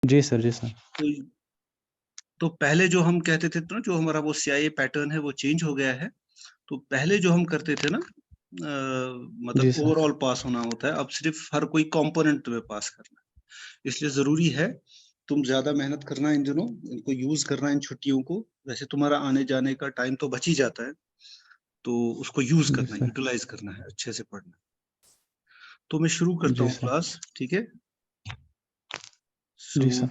जी sir, जी sir. तो पहले जो हम कहते थे ना, जो हमारा वो CIA पैटर्न है वो चेंज हो गया है। तो पहले जो हम करते थे ना, मतलब ओवरऑल पास होना होता है, अब सिर्फ हर कोई कंपोनेंट तुम्हें पास करना है। इसलिए जरूरी है तुम ज्यादा मेहनत करना इन दिनों, इनको यूज करना इन छुट्टियों को। वैसे तुम्हारा आने जाने का टाइम तो बच ही जाता है, तो उसको यूज करना है, यूटिलाइज करना है, अच्छे से पढ़ना। तो मैं शुरू करता हूँ क्लास, ठीक है? जी sir.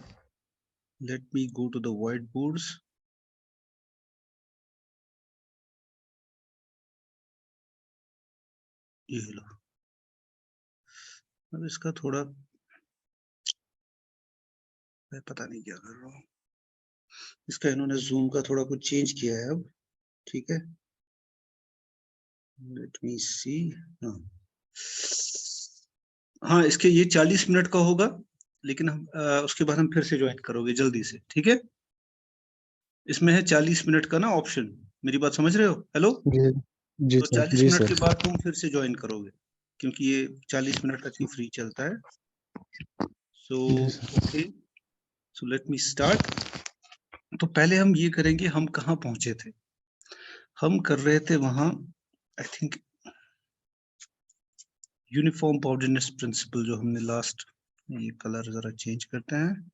Let me go to the whiteboards. ये लो, अब इसका थोड़ा मैं पता नहीं क्या कर रहा हूँ, इसका इन्होंने जूम का थोड़ा कुछ चेंज किया है अब, ठीक है? लेट मी सी। हाँ, इसके ये 40 मिनट का होगा, लेकिन हम उसके बाद हम फिर से ज्वाइन करोगे जल्दी से, ठीक है? इसमें है 40 मिनट का ना ऑप्शन, मेरी बात समझ रहे हो? हेलो जी तो सर, 40 जी मिनट सर। के बाद तुम फिर से ज्वाइन करोगे, क्योंकि ये 40 मिनट तक ही फ्री चलता है। So okay, so let me start. तो पहले हम ये करेंगे, हम कहाँ पहुंचे थे? हम कर रहे थे वहां, आई थिंक यूनिफॉर्म बाउंड्रीनेस प्रिंसिपल, जो हमने लास्ट, ये कलर जरा चेंज करते हैं,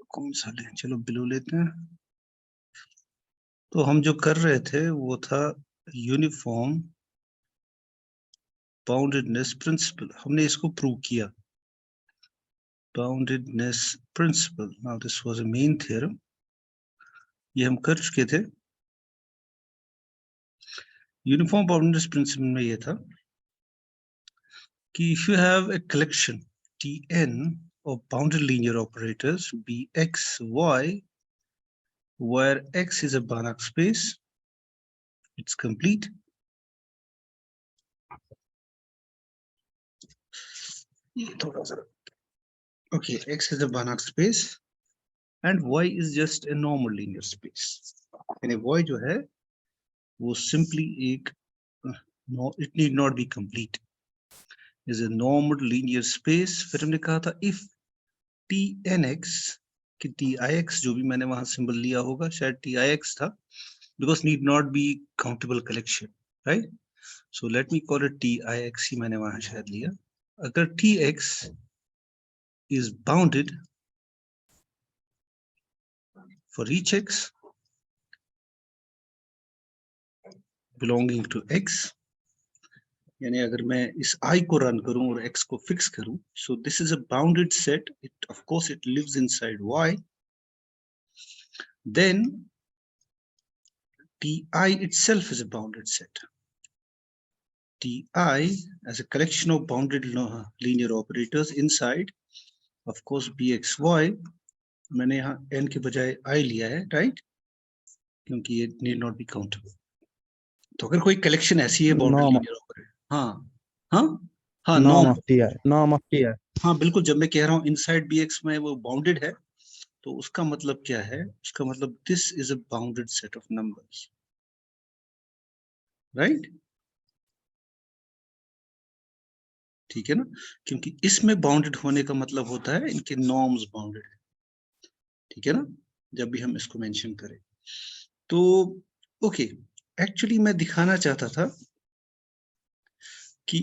कौन सा लें? चलो ब्लू लेते हैं। तो हम जो कर रहे थे वो था यूनिफॉर्म बाउंडेडनेस प्रिंसिपल, हमने इसको प्रूव किया। Boundedness principle, now this was a main theorem, ये हम कर चुके थे। यूनिफॉर्म बाउंडेडनेस प्रिंसिपल में ये था कि if you have a collection Tn of bounded linear operators Bx, Y, where X is a Banach space, it's complete. Okay, X is a Banach space and Y is just a normal linear space. यानी Y जो है वो simply एक, no, it need not be complete, is a normal linear space. फिर हमने कहा था if Tnx कि Tix, जो भी मैंने वहां सिंबल लिया होगा, शायद Tix था, because need not be countable collection, right? So let me call it Tix ही मैंने वहां शायद लिया। अगर Tx is bounded for each x belonging to x, यानी अगर मैं इस I को रन करूं और x को फिक्स करूं, so this is a bounded set, it of course it lives inside y, then Ti itself is a bounded set. Ti as a collection of bounded linear operators inside, of course bxy, मैंने यहाँ n के बजाय I लिया है, right? क्योंकि ये need not be countable। तो अगर कोई कलेक्शन ऐसी है बाउंडेड लीनियर ऑपरेटर, हाँ नॉर्म ऑफ टी आई। हाँ बिल्कुल, जब मैं कह रहा हूँ इनसाइड bx में वो बाउंडेड है, तो उसका मतलब क्या है? उसका मतलब this is a bounded set of numbers, right? ठीक है ना? क्योंकि इसमें बाउंडेड होने का मतलब होता है इनके नॉर्म्स बाउंडेड है, ठीक है ना? जब भी हम इसको मेंशन करें तो ओके, एक्चुअली मैं दिखाना चाहता था कि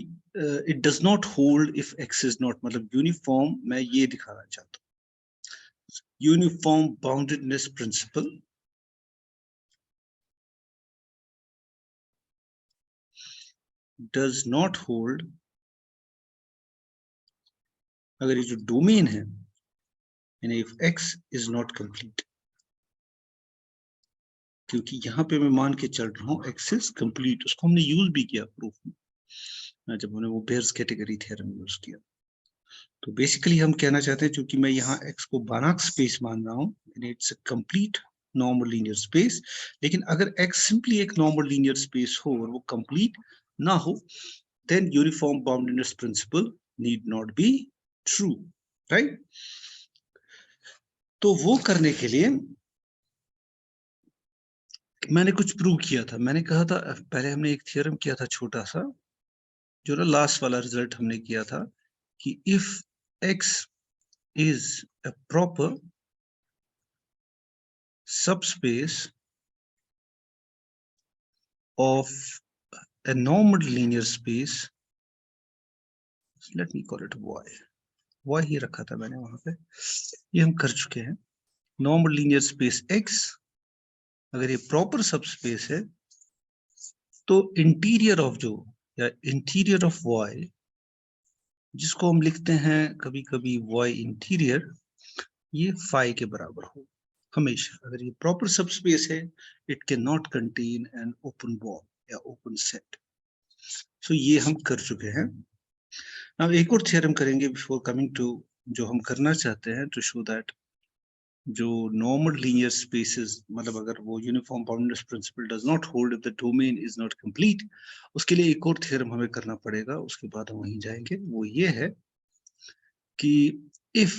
it does not hold if x is not, मतलब यूनिफॉर्म, मैं ये दिखाना चाहता हूँ। Uniform boundedness principle does not hold अगर ये जो डोमेन है, यानी if x is not complete, क्योंकि यहाँ पे मैं मान के चल रहा हूँ एक्स इज कंप्लीट, उसको हमने यूज भी किया प्रूफ में, जब हमने वो बेयर्स कैटेगरी थ्योरम यूज किया। तो बेसिकली हम कहना चाहते हैं, क्योंकि मैं यहाँ x को बानाक स्पेस मान रहा हूँ, it's a complete normal linear space, लेकिन अगर x सिंपली एक नॉर्मल लीनियर स्पेस हो और वो कंप्लीट ना हो, then uniform boundedness principle need not be true, right? तो वो करने के लिए मैंने कुछ प्रूव किया था। मैंने कहा था, पहले हमने एक थ्योरम किया था छोटा सा, जो ना लास्ट वाला रिजल्ट हमने किया था कि if x is a proper subspace of a normal linear space. Let me call it y ही रखा था मैंने वहां पे, ये हम कर चुके हैं. नॉर्मल लीनियर स्पेस x अगर ये प्रॉपर सबस्पेस है तो इंटीरियर ऑफ जो या इंटीरियर ऑफ y, जिसको हम लिखते हैं कभी कभी y इंटीरियर, ये phi के बराबर हो हमेशा. अगर ये प्रॉपर सबस्पेस है, it can not contain an open ball या ओपन सेट. सो ये हम कर चुके हैं. अब एक और थ्योरम करेंगे बिफोर कमिंग टू जो हम करना चाहते हैं, टू शो दैट जो नॉर्मल लीनियर स्पेसेस, मतलब अगर वो uniform boundaries principle does not hold if the domain is not complete, उसके लिए एक और थ्योरम हमें करना पड़ेगा. उसके बाद हम वहीं जाएंगे. वो ये है कि if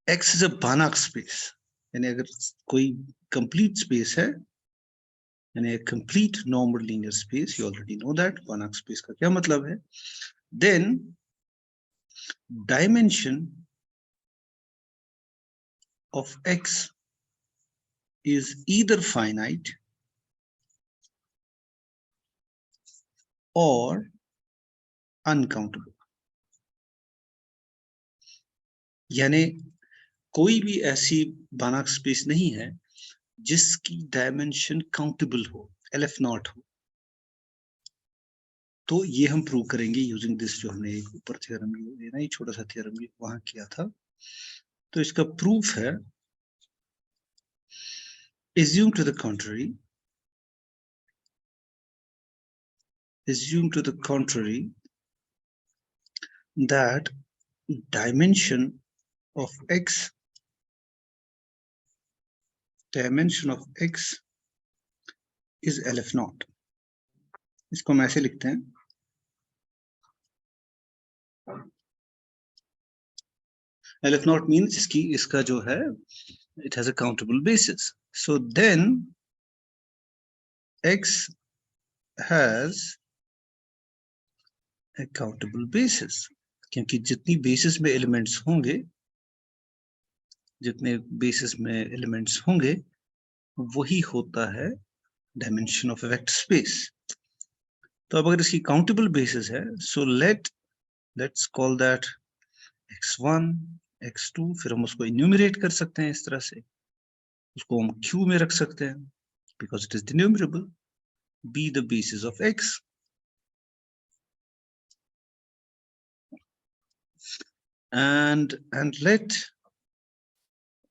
x is a Banach space, यानी अगर कोई कंप्लीट स्पेस है, यानी a complete normal linear space, you already know that Banach space का क्या मतलब है, then dimension of x is either finite or uncountable. यानी कोई भी ऐसी Banach स्पेस नहीं है जिसकी डायमेंशन काउंटेबल हो, LF नॉट हो. तो ये हम प्रूव करेंगे यूजिंग दिस, जो हमने एक ऊपर थ्योरम ये ना, ये छोटा सा थ्योरम वहां किया था. तो इसका प्रूफ है, assume to the contrary, that dimension of x is LF naught. इसको हम ऐसे लिखते हैं, LF naught means इसका जो है, it has a countable basis. So then x has a countable basis, क्योंकि जितनी बेसिस में एलिमेंट्स होंगे, वही होता है डायमेंशन ऑफ वेक्टर स्पेस. तो अब अगर इसकी काउंटेबल बेसिस है, so let's call that x1 x2, फिर हम उसको इन्यूमरेट कर सकते हैं इस तरह से, उसको हम q में रख सकते हैं because it is denumerable, be the basis of x. And let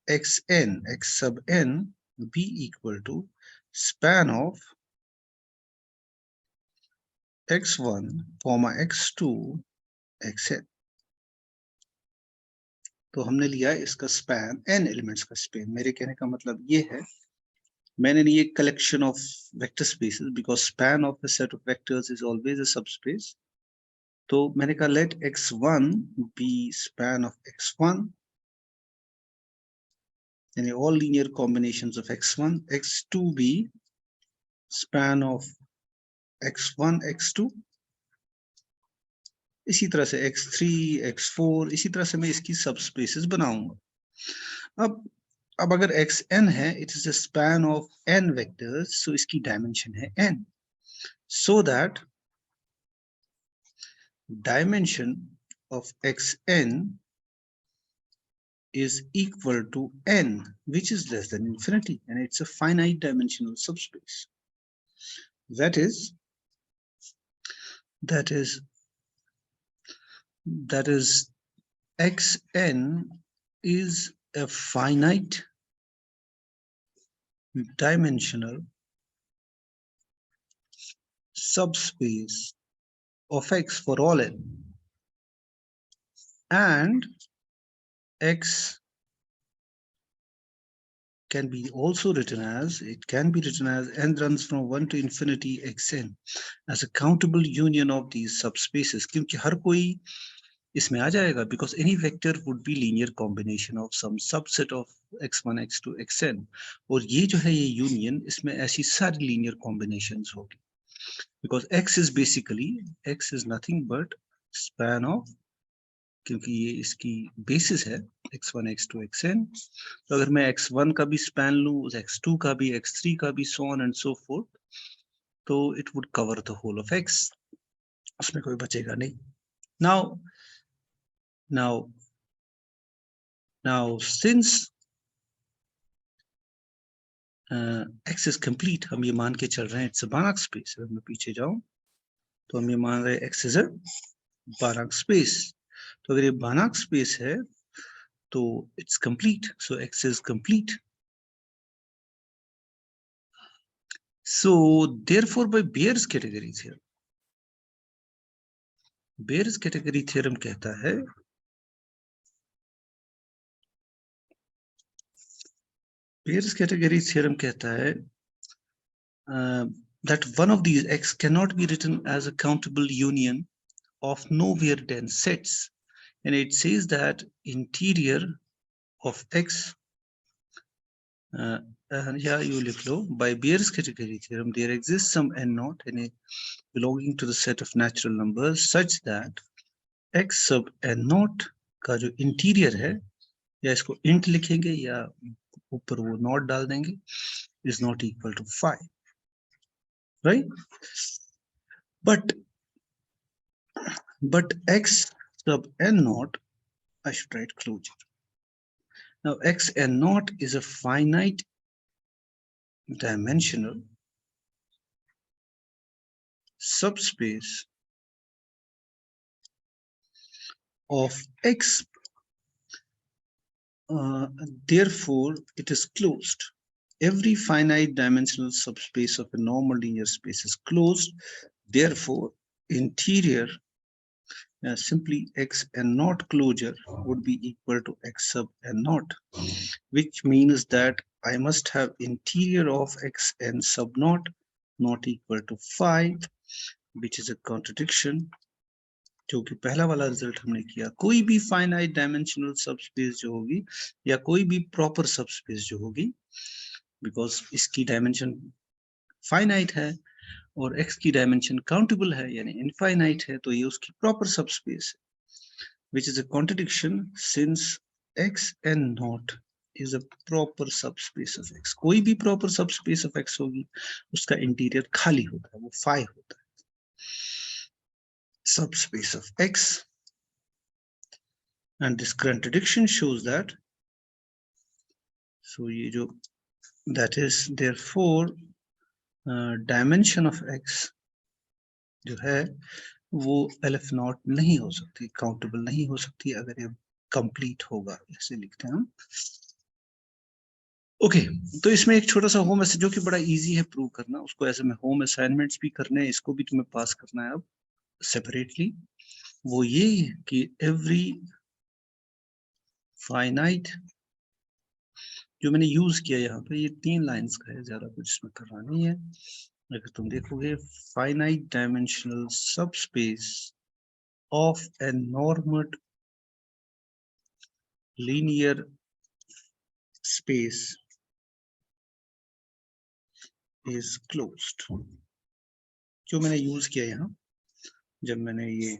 xn, x sub n, be equal to span of x1 comma x2 xn. तो हमने लिया इसका स्पैन, n एलिमेंट्स का स्पैन. मेरे कहने का मतलब ये है, मैंने लिए collection of vector spaces because span of a set of vectors is always a subspace. तो मैंने कहा late x1 B span of x1, यानी all linear combinations of x1, x2 be span of x1 x2, इसी तरह से x3 x4, इसी तरह से मैं इसकी सबस्पेसेस बनाऊंगा. अब अगर xn है, it is a span of n vectors, so इसकी डायमेंशन है n, so that dimension of xn is equal to n, which is less than infinity, and it's a finite dimensional subspace. That is xn is a finite dimensional subspace of x for all n, and x can be also written as, n runs from 1 to infinity xn as a countable union of these subspaces, क्योंकि हर कोई इसमें आ जाएगा, because any vector would be linear combination of some subset of x1 x2 xn, और ये जो है ये union, इसमें ऐसी सारी linear combinations होगी, because x is nothing but span of क्योंकि ये इसकी बेसिस है x1 x2 xn। तो अगर मैं x1 का भी स्पैन लूं, x2 का भी, x3 का भी, so on and so forth, तो it would cover the whole of x, उसमें कोई बचेगा नहीं। now since x is complete, हम ये मान के चल रहे हैं it's a Banach space। अगर मैं पीछे जाऊं तो हम ये मान रहे हैं x is a Banach space। तो अगर ये Banach space है तो it's complete, so x is complete। So therefore by Bayes category theorem, Bayes category theorem कहता है, Bayes category theorem कहता है that one of these x cannot be written as a countable union of nowhere dense sets, and it says that interior of x yeah, you लिख लो, by Bayes category theorem there exists some n naught in a belonging to the set of natural numbers such that x sub n naught का जो interior है, या इसको int लिखेंगे या ऊपर वो नॉट डाल देंगे, is not equal to 5, right? But x sub n naught, I should write closure. Now x n naught is a finite dimensional subspace of x, therefore it is closed. Every finite dimensional subspace of a normal linear space is closed, therefore interior simply x n naught closure would be equal to x sub n naught, which means that I must have interior of x n sub naught not equal to 5, which is a contradiction, जो कि पहला वाला result हमने किया। कोई भी finite dimensional subspace जो होगी या कोई भी प्रॉपर सबस्पेस जो होगी, बिकॉज इसकी डायमेंशन फाइनाइट है और x की डायमेंशन काउंटेबल है यानी इनफाइनाइट है, तो ये उसकी प्रॉपर सबस्पेस है, which is a contradiction since x n naught is a proper subspace of x। कोई भी proper subspace of x होगी उसका इंटीरियर खाली होता है, वो 5 होता है, subspace of x, and this contradiction shows that, so ये जो that is therefore dimension of x जो है वो LF नॉट नहीं हो सकती, काउंटेबल नहीं हो सकती अगर ये कंप्लीट होगा, ऐसे लिखते हैं हम। ओके, तो इसमें एक छोटा सा होम असाइनमेंट जो कि बड़ा इजी है प्रूव करना, उसको ऐसे में होम असाइनमेंट्स भी करने हैं, इसको भी तुम्हें पास करना है अब सेपरेटली। वो ये कि एवरी फाइनाइट, जो मैंने यूज किया यहाँ पे, ये 3 लाइंस का है, ज्यादा कुछ इसमें करना नहीं है। अगर तुम देखोगे finite dimensional subspace of a normal linear space is closed, जो मैंने यूज किया यहाँ जब मैंने ये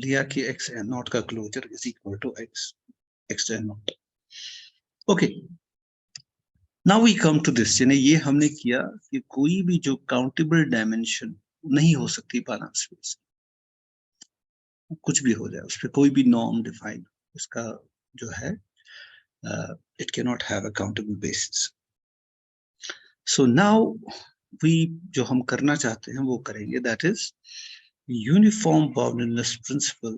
लिया कि x n naught का closure is equal to x n naught। Okay, now we come to this, यानी ये हमने किया कि कोई भी जो काउंटेबल डायमेंशन नहीं हो सकती बानाक स्पेस, कुछ भी हो जाए उस पर कोई भी नॉर्म डिफाइन, उसका जो है it can not have a countable basis. So now we जो हम करना चाहते हैं वो करेंगे, that is uniform boundedness principle,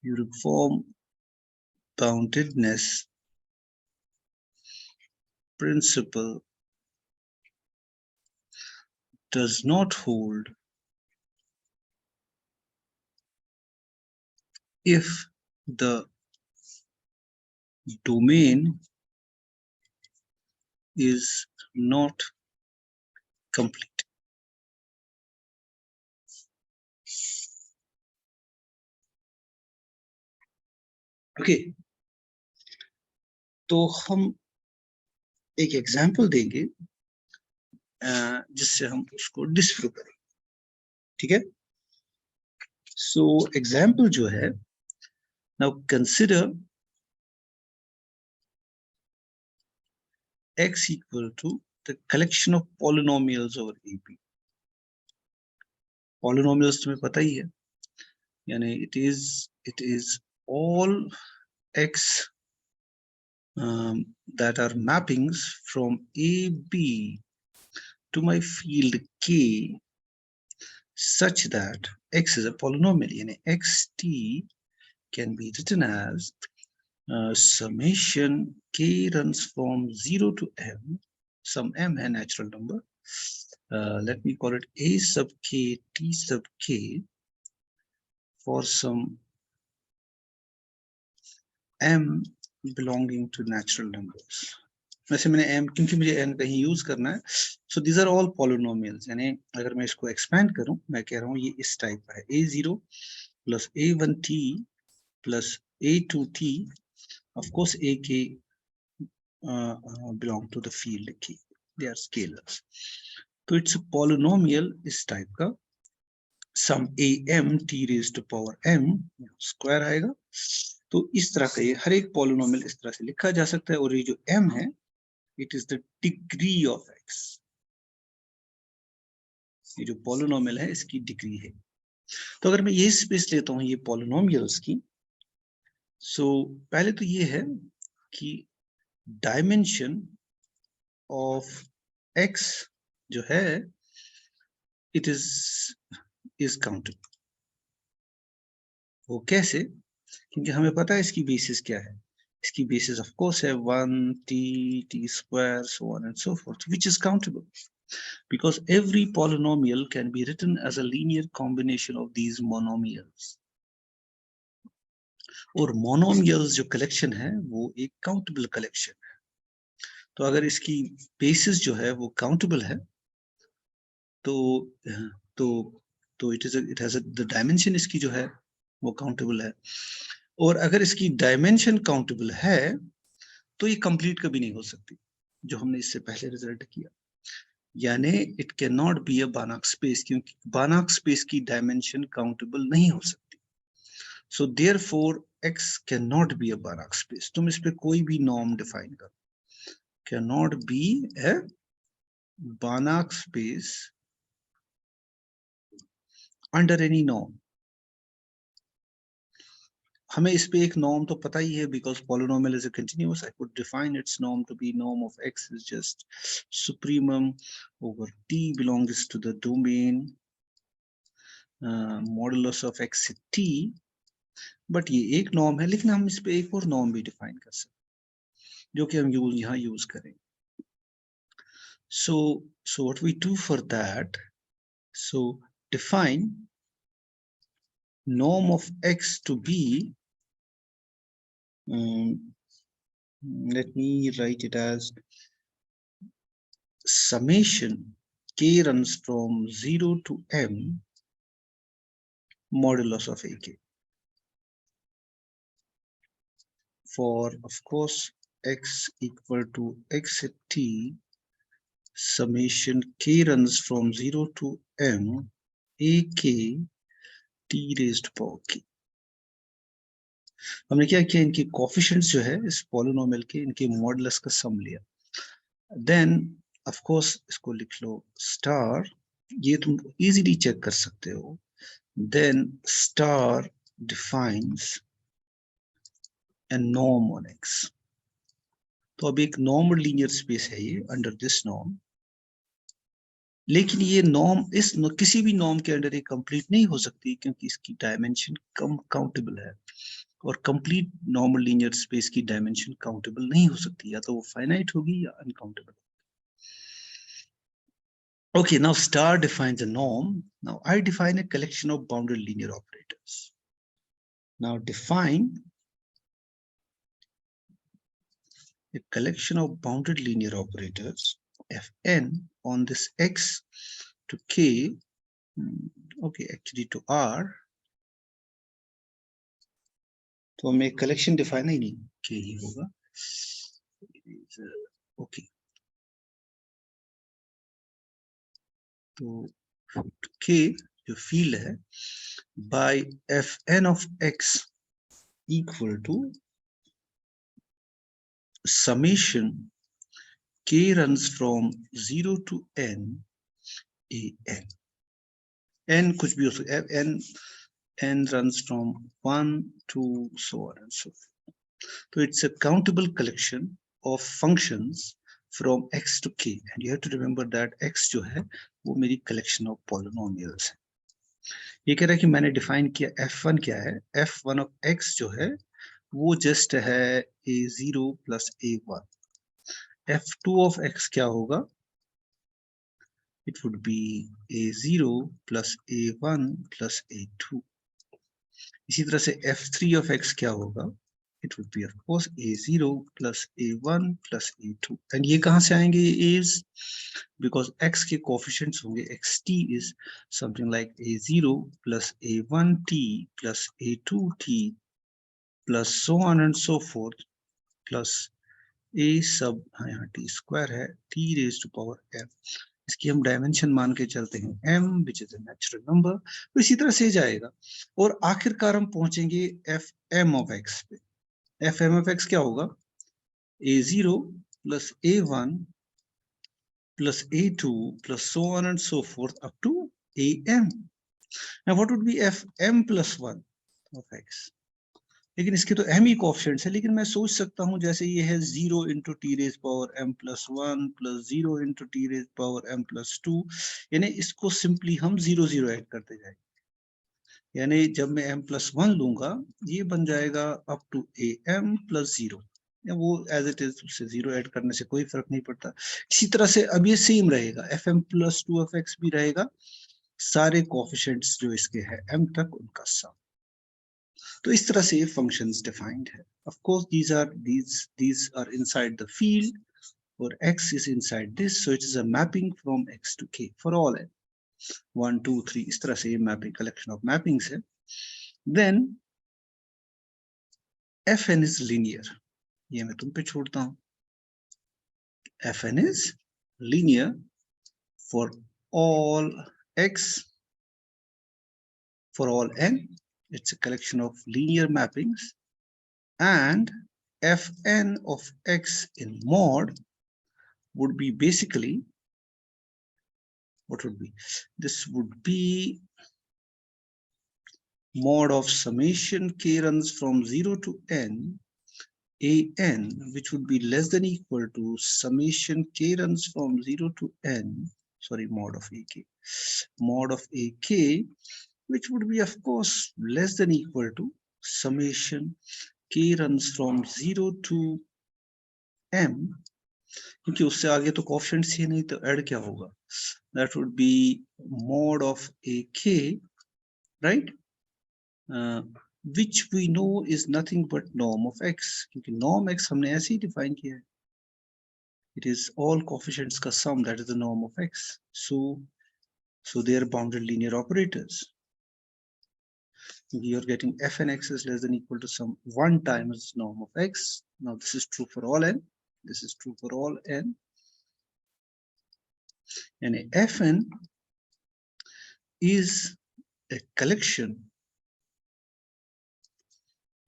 uniform boundedness principle does not hold if the domain is not complete। Okay, तो हम एक एग्जांपल देंगे जिससे हम उसको डिस्प्रूव करें, ठीक है। So example जो है, now consider x equal to the collection of polynomials over AB. Polynomials तुम्हें पता ही है, यानी it is all x that are mappings from AB to my field K such that x is a polynomial, यानी xt can be written as summation k runs from 0 to m, some m है natural number, let me call it a sub k t sub k for some m belonging to natural numbers. वैसे मैंने m क्योंकि मुझे n कहीं use करना है, so these are all polynomials, यानी अगर मैं इसको expand करूं, मैं कह रहा हूं ये इस टाइप का है, a0 plus a1t plus a2t, of course ak belong to the field K, they are scalars. तो it's a polynomial इस टाइप का, सम am t raised to power m square आएगा। तो इस तरह का ये हर एक पॉलिनोमियल इस तरह से लिखा जा सकता है, और ये जो m है it is the degree of x, ये जो पॉलिनोमियल है इसकी डिग्री है। तो अगर मैं ये स्पेस लेता हूं ये पॉलिनोमियल्स की, सो पहले तो ये है कि डायमेंशन ऑफ x जो है इट इज काउंटेबल। वो कैसे? क्योंकि हमें पता है इसकी बेसिस क्या है, इसकी बेसिस ऑफ कोर्स है 1t t square so on and so forth, which is countable because every polynomial can be written as a linear combination of these monomials, और monomials जो कलेक्शन है वो एक काउंटेबल कलेक्शन है। तो अगर इसकी बेसिस जो है वो काउंटेबल है तो तो तो इट हैज द डायमेंशन इसकी जो है वो काउंटेबल है, और अगर इसकी डायमेंशन काउंटेबल है तो ये कंप्लीट कभी नहीं हो सकती, जो हमने इससे पहले रिजल्ट किया, यानी it can not be a Banach space, क्योंकि बानाक स्पेस की डायमेंशन काउंटेबल नहीं हो सकती। So therefore x can not be a Banach space. तुम इस पे कोई भी नॉर्म डिफाइन करो, can not be a Banach space under any norm. हमें इस पे एक नॉर्म तो पता ही है, because polynomial is a continuous, I could define its norm to be norm of x is just supremum over t belongs to the domain modulus of x से t, but ये एक नॉर्म है, लेकिन हम इस पे एक और नॉर्म भी डिफाइन कर सकते हैं जो कि हम यहाँ यूज करेंगे। so what we do for that, so define norm of x to be let me write it as summation k runs from 0 to m modulus of ak for of course x equal to x at t summation k runs from 0 to m ak t raised to power k। हमने क्या किया, इनके coefficients जो है इस polynomial के, इनके modulus का सम लिया, देन ऑफ कोर्स इसको लिख लो स्टार, ये तुम इजीली चेक कर सकते हो, then star defines a norm on x। तो अब एक नॉर्मल लीनियर स्पेस है ये अंडर दिस नॉर्म, लेकिन ये नॉर्म इस किसी भी नॉर्म के अंडर ये कंप्लीट नहीं हो सकती, क्योंकि इसकी डायमेंशन कम काउंटेबल है, और कंप्लीट नॉर्मल लीनियर स्पेस की डायमेंशन काउंटेबल नहीं हो सकती, या तो वो फाइनाइट होगी या uncountable. Okay, now star defines a norm. Now I define a collection of bounded linear operators. Now define a collection of bounded linear operators Fn on this x to k, okay, actually to r. तो हमें collection define ही नहीं, k ही होगा, okay, तो k जो field है by fn of x equal to summation k runs from 0 to n a n. n कुछ भी हो सकता है, n runs from 1 to so on and so forth. So it's a countable collection of functions from x to k, and you have to remember that x जो है वो मेरी collection of polynomials है. ये कह रहा है कि मैंने डिफाइन किया f1 क्या है, f1 of x जो है वो जस्ट है a0 plus a1. f2 of x क्या होगा, it would be a0 plus a1 plus a2. इसी तरह से f3 of x क्या होगा, it would be of course a0 plus a1 plus a2. and ये कहाँ से आएंगे ये a's, because x के coefficients होंगे, xt is something like a0 plus a1t plus a2t plus so on and so forth plus a sub, हाँ यहाँ t square है, t raised to power m. इसकी हम डायमेंशन मान के चलते हैं m, which is a natural number. तो इसी तरह से जाएगा और आखिरकार हम पहुंचेंगे fm of x पे. fm of x क्या होगा, a0 plus a1 plus a2 plus so on and so forth up to am. Now what would be fm plus 1 of x? लेकिन इसके तो m ही कोएफिशिएंट्स है, लेकिन मैं सोच सकता हूं जैसे ये है 0 into t raised power m plus 1 plus 0 into t raised power m plus 2, यानी इसको सिंपली हम 0 0 ऐड करते जाएंगे. यानी जब मैं m plus 1 लूंगा ये बन जाएगा up to am plus 0, या वो एज इट इज, उससे 0 ऐड करने से कोई फर्क नहीं पड़ता. इसी तरह से अब ये सेम रहेगा, fm plus 2 of x भी रहेगा, सारे कोएफिशिएंट्स जो इसके है m तक उनका सम. तो इस तरह से ये फंक्शंस डिफाइंड है. Of course these are inside the field, or x is inside this, so it is a mapping from x to k for all n 1 2 3. इस तरह से ये मैपिंग, कलेक्शन ऑफ मैपिंग्स है. देन fn is linear, ये मैं तुम पे छोड़ता हूं. fn is linear for all x, for all n. It's a collection of linear mappings, and fn of x in mod would be basically, what would be, this would be mod of summation k runs from 0 to n an, which would be less than equal to summation k runs from 0 to n, sorry, mod of ak, which would be of course less than equal to summation k runs from 0 to m, क्योंकि उससे आगे तो coefficients ही नहीं, तो add क्या होगा, that would be mod of ak, right, which we know is nothing but norm of x, क्योंकि norm x हमने ऐसे ही डिफाइन किया है, it is all coefficients का sum, that is the norm of x. So they are bounded linear operators. We are getting fn x is less than equal to some 1 times norm of x. Now this is true for all n, this is true for all n, and fn is a collection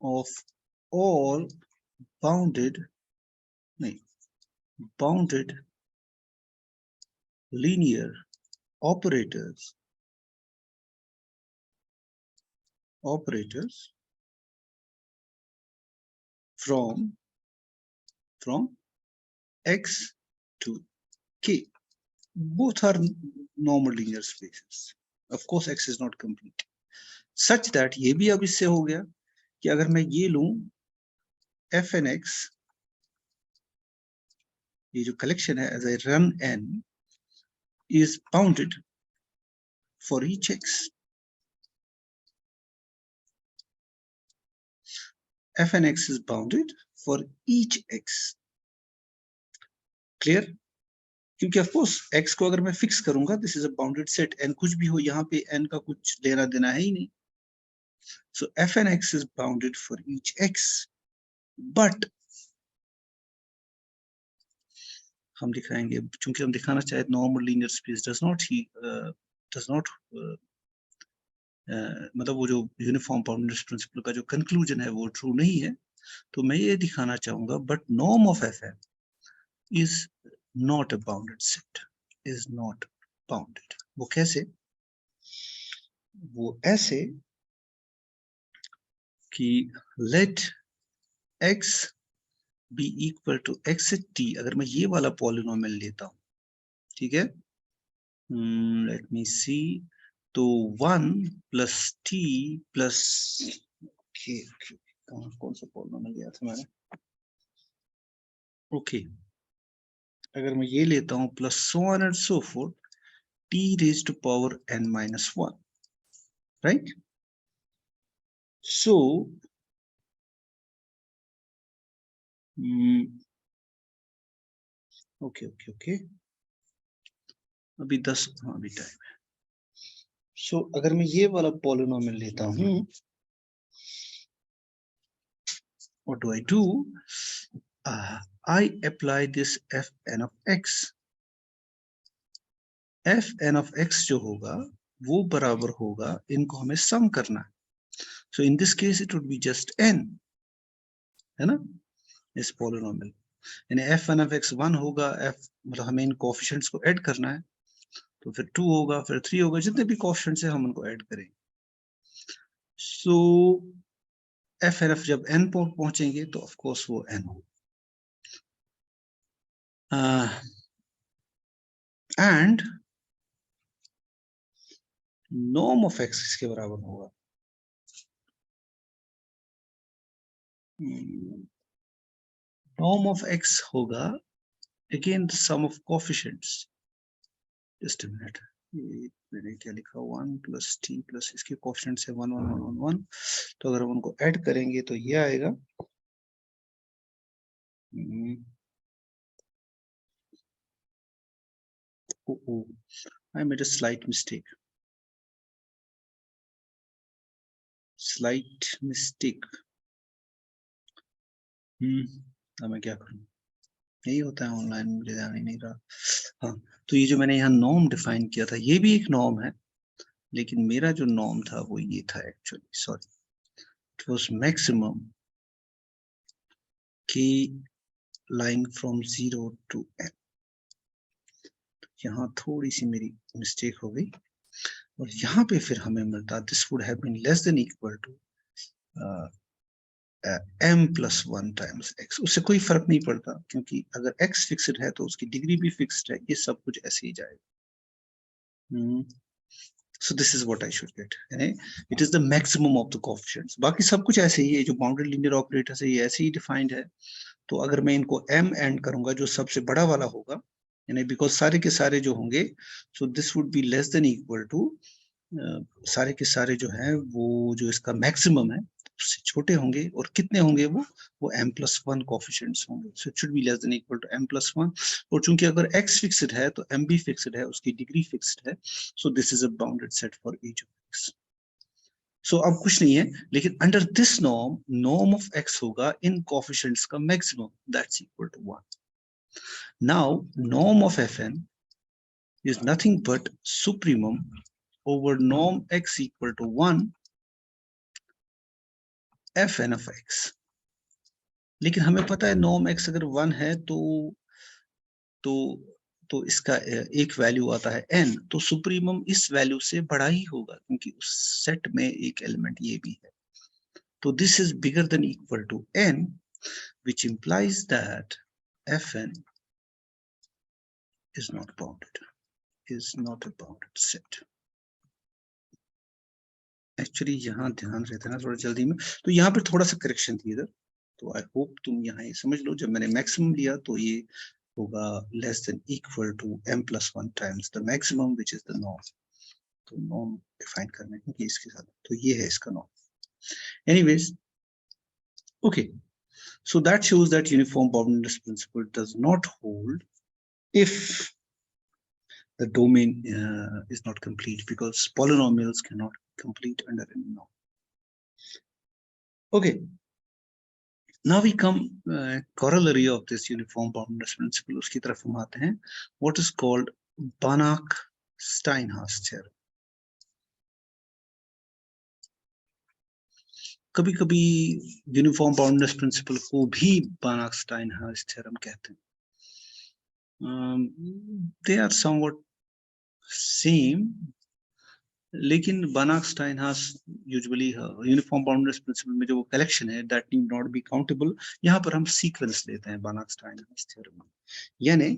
of all bounded linear operators from x to k. Both are normal linear spaces. Of course x is not complete, such that ये भी अब इससे हो गया कि अगर मैं ये लूं fn x, ये जो collection है as I run n is bounded for each x. fn x is bounded for each x. Clear? क्योंकि ऑफ कोर्स x को अगर मैं फिक्स करूंगा, this is a bounded set, n कुछ भी हो, यहाँ पे n का कुछ लेना देना है ही नहीं. सो fn x is bounded for each x, but हम दिखाएंगे, चूंकि हम दिखाना चाहे normal linear space does not मतलब वो जो यूनिफॉर्म बाउंड्रीज प्रिंसिपल का जो कंक्लूजन है वो ट्रू नहीं है, तो मैं ये दिखाना चाहूंगा but norm of FN is not a bounded set, is not bounded. वो कैसे? वो ऐसे कि let x be equal to x t, अगर मैं ये वाला पॉलिनोमियल लेता हूं, ठीक है, लेट मी सी, तो 1 प्लस t प्लस कौन सा पॉलिनोमियल लिया था मैंने, ओके, अगर मैं ये लेता हूं plus so on and so forth, t raise to power n minus 1, right? So okay okay okay, अभी 10, हाँ अभी टाइम है। सो अगर मैं ये वाला पॉलिनोमियल लेता हूं, what do I do? I apply this fn of x. fn of x जो होगा वो बराबर होगा, इनको हमें सम करना है, so in this case it would be just n, है ना, इस पॉलिनोमियल, यानी fn of x 1 होगा, f मतलब हमें इन कोएफिशिएंट्स को ऐड करना है, तो फिर 2 होगा, फिर 3 होगा, जितने भी कोएफिशिएंट्स है हम उनको ऐड करेंगे। सो fn of जब n पहुंचेंगे तो ऑफ कोर्स वो n होगा, एंड नॉर्म ऑफ x इसके बराबर होगा, norm of x होगा again the sum of coefficients, just a minute, मैंने क्या लिखा, 1 प्लस t प्लस इसके कोएफिशिएंट्स है 1 1 1 1 1, तो अगर हम उनको ऐड करेंगे तो ये आएगा, I made a slight mistake, अब मैं क्या करूं, यही होता है ऑनलाइन, मुझे ध्यान ही नहीं रहा। हाँ, तो ये जो मैंने यहाँ नॉर्म डिफाइन किया था, ये भी एक नॉर्म है, लेकिन मेरा जो नॉर्म था वो ये था actually, sorry, it was maximum k lying from 0 to n। यहाँ थोड़ी सी मेरी मिस्टेक हो गई, और यहाँ पे फिर हमें मिलता this would have been less than equal to m plus 1 times x। उससे कोई फर्क नहीं पड़ता, क्योंकि अगर x फिक्स्ड है तो उसकी डिग्री भी फिक्स्ड है, ये सब कुछ ऐसे ही जाएगा। So this is what I should get, यानी it is the maximum of the coefficients, बाकी सब कुछ ऐसे ही है, जो बाउंडेड लीनियर ऑपरेटर्स है ये ऐसे ही डिफाइंड है, तो अगर मैं इनको m एंड करूंगा जो सबसे बड़ा वाला होगा, यानी बिकॉज सारे के सारे जो होंगे, so this would be less than equal to, सारे के सारे जो है वो जो इसका मैक्सिमम है उससे छोटे होंगे, और कितने होंगे वो m+1 कोएफिशिएंट्स होंगे, so it should be less than equal to m+1, और चूंकि अगर x फिक्स्ड है तो m भी फिक्स्ड है, उसकी डिग्री फिक्स्ड है, so this is a bounded set for each of x। सो अब कुछ नहीं है, लेकिन under this norm, norm of x होगा इन कोएफिशिएंट्स का maximum, that's equal to 1। Now norm of fn is nothing but supremum over norm x equal to 1 fn of x। लेकिन हमें पता है नॉर्म x अगर 1 है तो तो इसका एक वैल्यू आता है n, तो सुप्रीमम इस वैल्यू से बड़ा ही होगा, क्योंकि उस सेट में एक एलिमेंट ये भी है, तो this is bigger than equal to n, which implies that fn is not bounded, is not a bounded set। Actually यहाँ ध्यान रहता है ना थोड़ा जल्दी में, तो यहाँ पर थोड़ा सा करेक्शन थी इधर, तो आई होप तुम यहाँ ये समझ लो, जब मैंने मैक्सिमम लिया तो ये होगा less than equal to m+1 times the maximum which is the norm, तो नॉर्म डिफाइन करने की इसके साथ, तो ये है इसका norm. Anyways, okay, so that shows that uniform boundedness principle does not hold if the domain is not complete, because polynomials cannot complete under any norm। Okay, now we come corollary of this uniform boundedness principle, उसकी तरफ हम आते हैं, what is called Banach-Steinhaus theorem। कभी कभी uniform boundness principal को भी बानाक-स्टाइनहार्स theorem कहते हैं. दे आर समवट सेम, लेकिन बानाक-स्टाइनहार्स यूजुअली यूनिफॉर्म बाउंडनेस प्रिंसिपल में जो वो कलेक्शन है that need not B countable, यहाँ पर हम सीक्वेंस लेते हैं बानाक-स्टाइनहार्स थ्योरम में. यानी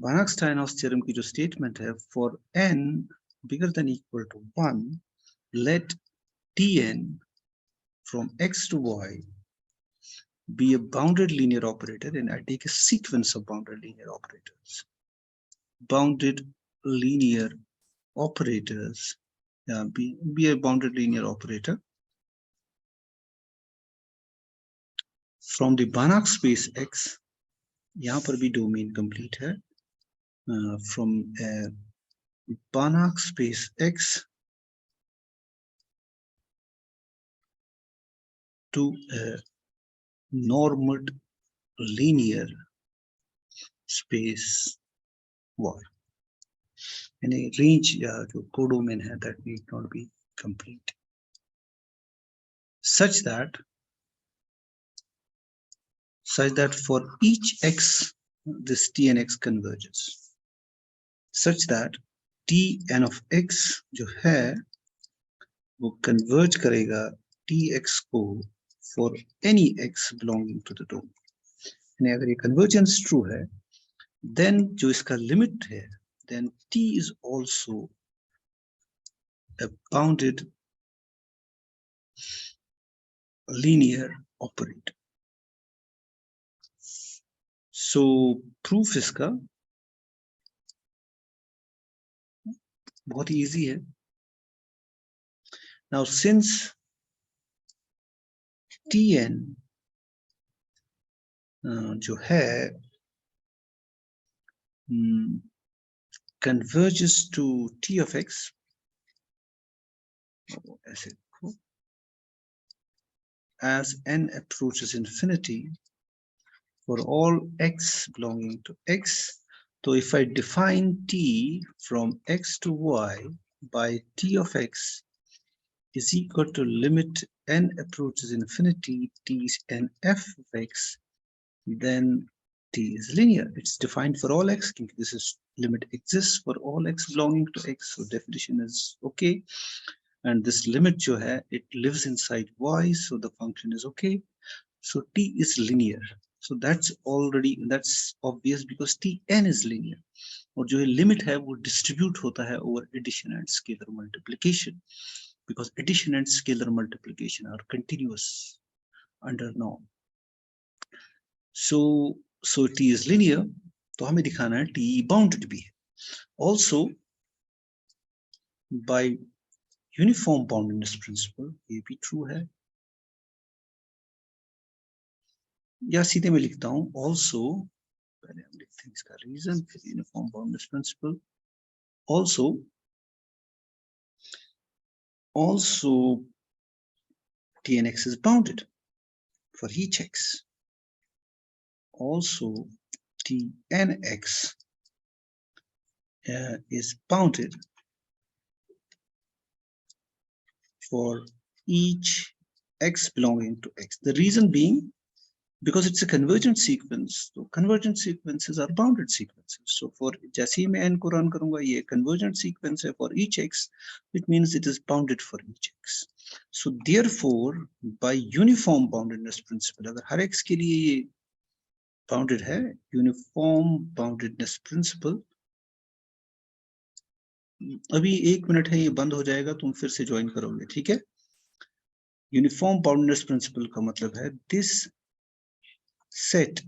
बानाक-स्टाइनहार्स थ्योरम की जो स्टेटमेंट है, for n bigger than equal to 1, let Tn from x to y be a bounded linear operator, and I take a sequence of bounded linear operators. Bounded linear operators, be a bounded linear operator from the Banach space X. यहाँ पर भी domain complete है. From a Banach space X to a normed linear space Y. And a range जो codomain है that need not be complete, such that for each x this Tnx converges, such that Tn of x जो है वो converge करेगा Tx को for any x belonging to the domain. यानी अगर ये convergence true है, then जो इसका limit है, then T is also a bounded linear operator. So proof इसका बहुत easy है. Now since Tn जो है converges to T of x, as n approaches infinity for all x belonging to x. So if I define T from x to y by T of x is equal to limit n approaches infinity T n f of x, then T is linear. It's defined for all x. This is limit exists for all x belonging to x. So definition is okay. And this limit जो है, it lives inside y. So the function is okay. So T is linear. So that's obvious because Tn is linear. और जो limit है वो distribute होता है over addition and scalar multiplication, because addition and scalar multiplication are continuous under norm. So T is linear, तो हमें दिखाना है T bounded भी है. Also by uniform boundedness principle, ये भी true है. या सीधे मैं लिखता हूँ also, पहले हम लिखते हैं इसका reason, फिर uniform boundedness principle. Also Tnx is bounded for each x. Also Tnx is bounded for each x belonging to x. The reason being because it's a convergent sequence. So convergent sequences are bounded sequences. So for जैसे ही मैं n को run करूँगा, ये convergent sequence है for each x, it means it is bounded for each x. So therefore by uniform boundedness principle, अगर हर x के लिए ये bounded है, uniform boundedness principle, अभी 1 मिनट है, ये बंद हो जाएगा, तुम फिर से ज्वाइन करोगे, ठीक है? यूनिफॉर्म बाउंडनेस प्रिंसिपल का मतलब है this set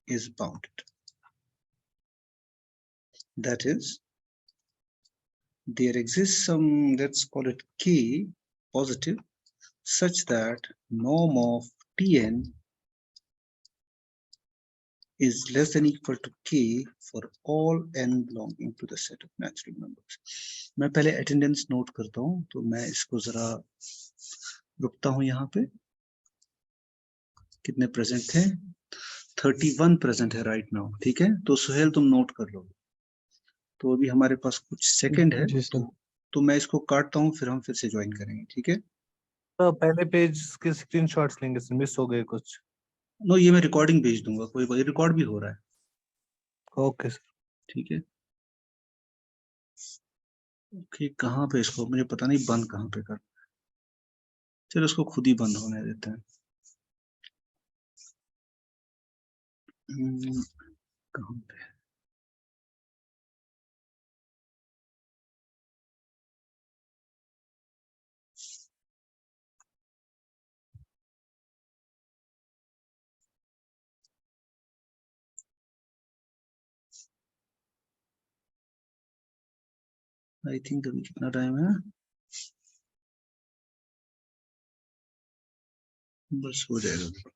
is bounded. That is, there exists some, let's call it k positive, such that norm of Tn is less than equal to k for all n belonging to the set of natural numbers. मैं पहले attendance note करता हूँ, तो मैं इसको जरा रुकता हूँ यहाँ पे. कितने प्रेजेंट थे? 31 प्रेजेंट है राइट नाउ, ठीक है? तो सुहेल तुम नोट कर लो. तो अभी हमारे पास कुछ सेकंड है, तो मैं इसको काटता हूँ, फिर हम फिर से ज्वाइन करेंगे, ठीक है? तो पहले पेज के स्क्रीनशॉट्स लेंगे सर, मिस हो गए कुछ। नो, ये मैं रिकॉर्डिंग भेज दूंगा, कोई रिकॉर्ड भी हो रहा है। Okay sir. ठीक है। ओके, कहाँ पे इसको मुझे पता नहीं बंद कहाँ पे कर। चलो इसको खुद ही बंद होने देते हैं। कहाँ पे? आई थिंक अभी कितना टाइम है? बस हो जाएगा।